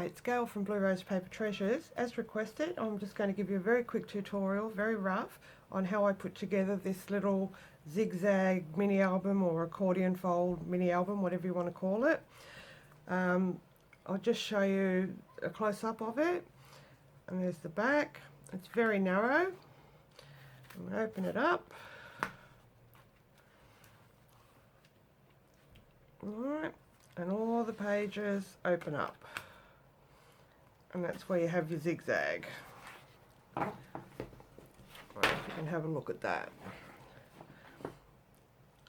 Hi, it's Gail from Blue Rose Paper Treasures. As requested, I'm just going to give you a very quick tutorial, very rough, on how I put together this little zigzag mini album or accordion fold mini album, whatever you want to call it. I'll just show you a close-up of it. And there's the back. It's very narrow. I'm going to open it up. Alright, and all the pages open up. And that's where you have your zigzag. Right, you can have a look at that.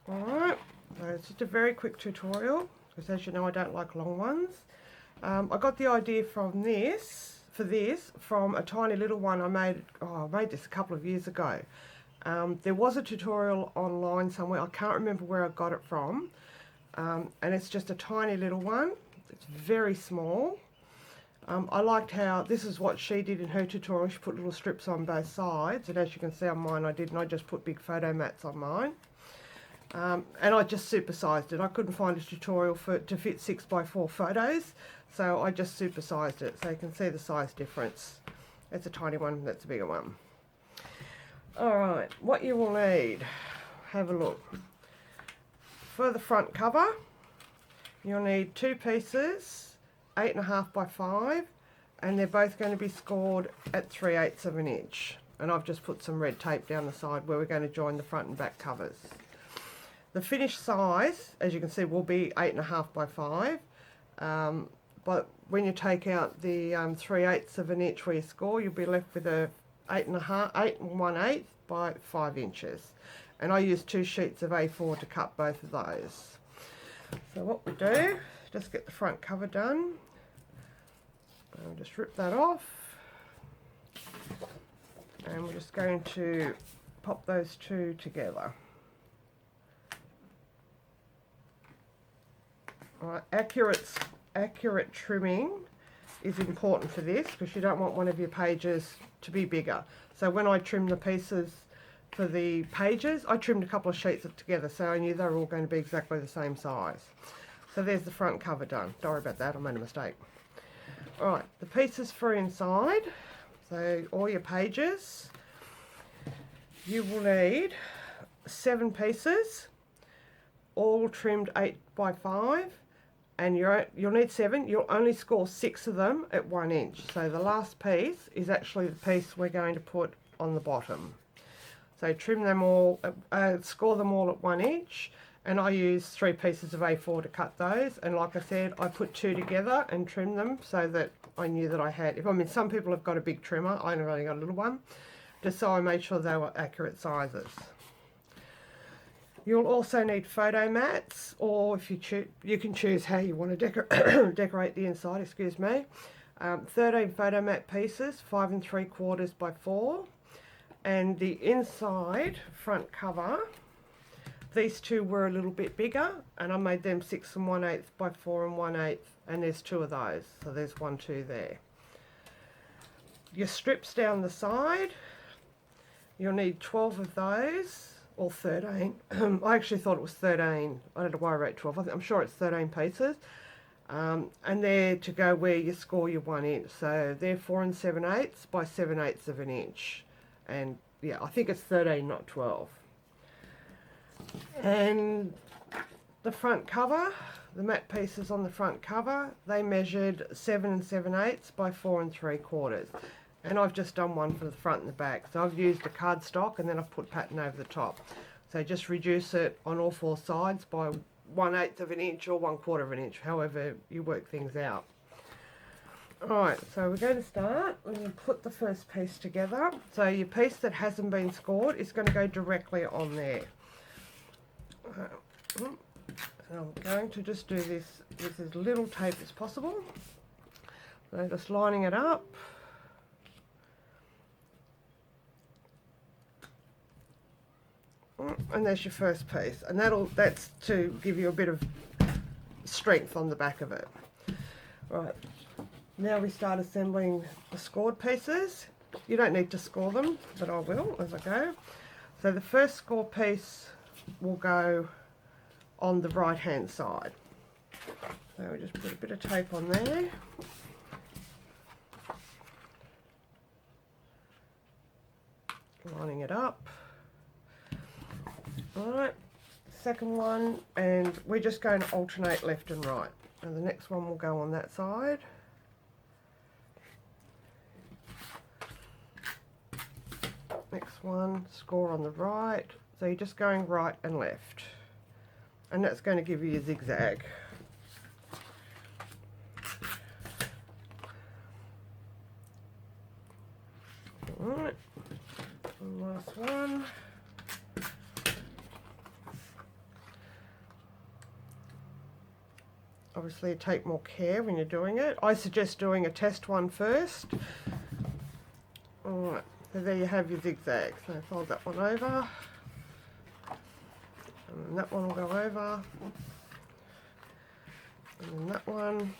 Alright, so it's just a very quick tutorial, because as you know I don't like long ones. I got the idea from this from a tiny little one I made. I made this a couple of years ago. There was a tutorial online somewhere, I can't remember where I got it from, and it's just a tiny little one. It's very small. I liked how, this is what she did in her tutorial. She put little strips on both sides, and as you can see on mine I didn't. I just put big photo mats on mine. And I just supersized it. I couldn't find a tutorial to fit 6x4 photos, so I just supersized it, so you can see the size difference. That's a tiny one, that's a bigger one. Alright, what you will need, have a look. For the front cover, you'll need 2 pieces, 8.5 by 5, and they're both going to be scored at 3/8 of an inch. And I've just put some red tape down the side where we're going to join the front and back covers. The finished size, as you can see, will be 8.5 by 5, but when you take out the 3/8 of an inch where you score, you'll be left with a 8 1/8 by 5 inches. And I used 2 sheets of A4 to cut both of those. So what we do, just get the front cover done. I'll just rip that off. And we're just going to pop those two together. Alright, accurate trimming is important for this, because you don't want one of your pages to be bigger. So when I trimmed the pieces for the pages, I trimmed a couple of sheets together, so I knew they were all going to be exactly the same size. So there's the front cover done. Don't worry about that, I made a mistake. Alright, the pieces for inside, so all your pages, you will need 7 pieces, all trimmed 8 by 5, and you'll need 7. You'll only score 6 of them at 1 inch. So the last piece is actually the piece we're going to put on the bottom. So trim them all, score them all at 1 inch. And I used 3 pieces of A4 to cut those, and like I said, I put 2 together and trimmed them so that I knew that I had, some people have got a big trimmer, I only got a little one, just so I made sure they were accurate sizes. You'll also need photo mats, or if you can choose how you want to decorate the inside, excuse me. 13 photo mat pieces, 5 3/4 by 4, and the inside front cover, these two were a little bit bigger, and I made them 6 1/8 by 4 1/8, and there's 2 of those, so there's 1, 2 there. Your strips down the side, you'll need 12 of those, or 13. I actually thought it was 13. I don't know why I wrote 12. I'm sure it's 13 pieces. And they're to go where you score your 1 inch. So they're 4 7/8 by 7/8 of an inch. And yeah, I think it's 13, not 12. And the front cover, the matte pieces on the front cover, they measured 7 7/8 by 4 3/4. And I've just done one for the front and the back. So I've used a cardstock, and then I've put pattern over the top. So just reduce it on all 4 sides by 1/8 of an inch or 1/4 of an inch, however you work things out. Alright, so we're going to start. We're going to put the first piece together. So your piece that hasn't been scored is going to go directly on there. So I'm going to just do this with as little tape as possible. So just lining it up. And there's your first piece, and that's to give you a bit of strength on the back of it. Right, now we start assembling the scored pieces. You don't need to score them, but I will as I go. So the first score piece will go on the right hand side. So we just put a bit of tape on there. lining it up. Alright, second one, and we're just going to alternate left and right. And the next one will go on that side. Next one, score on the right. So you're just going right and left. And that's going to give you a zigzag. Alright, and last one. Obviously take more care when you're doing it. I suggest doing a test one first. Alright, so there you have your zigzag. So fold that one over. And then that one will go over. And then that one.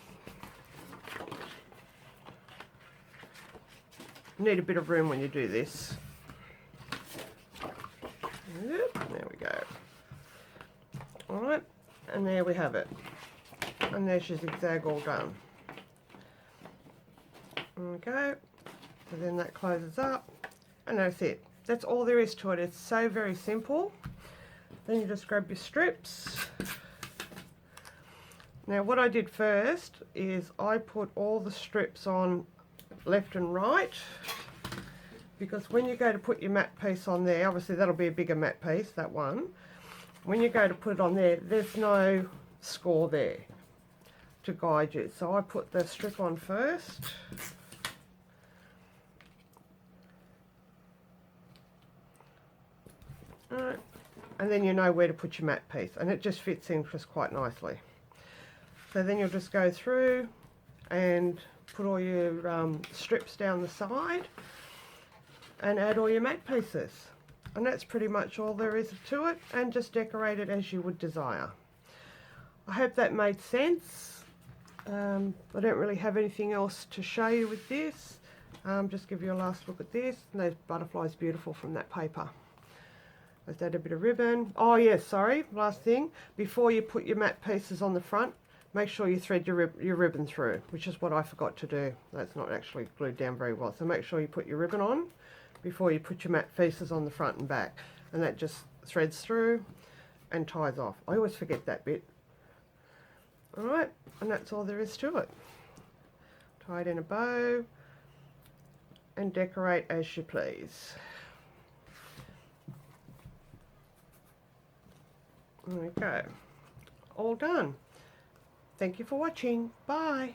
You need a bit of room when you do this. Yep, there we go. Alright, and there we have it. And there's your zigzag all done. Okay, so then that closes up, and that's it. That's all there is to it. It's so very simple. Then you just grab your strips. Now what I did first is I put all the strips on left and right, because when you go to put your matte piece on there, obviously that'll be a bigger matte piece, that one. When you go to put it on there, there's no score there to guide you. So I put the strip on first. Alright, and then you know where to put your matte piece, and it just fits in just quite nicely. So then you'll just go through and put all your strips down the side and add all your matte pieces. And that's pretty much all there is to it, and just decorate it as you would desire. I hope that made sense. I don't really have anything else to show you with this. Just give you a last look at this. And those butterflies beautiful from that paper. Let's add a bit of ribbon. Oh yes, sorry, last thing. Before you put your matte pieces on the front, make sure you thread your ribbon through, which is what I forgot to do. That's not actually glued down very well. So make sure you put your ribbon on before you put your matte pieces on the front and back. And that just threads through and ties off. I always forget that bit. Alright, and that's all there is to it. Tie it in a bow and decorate as you please. There we go. All done. Thank you for watching. Bye.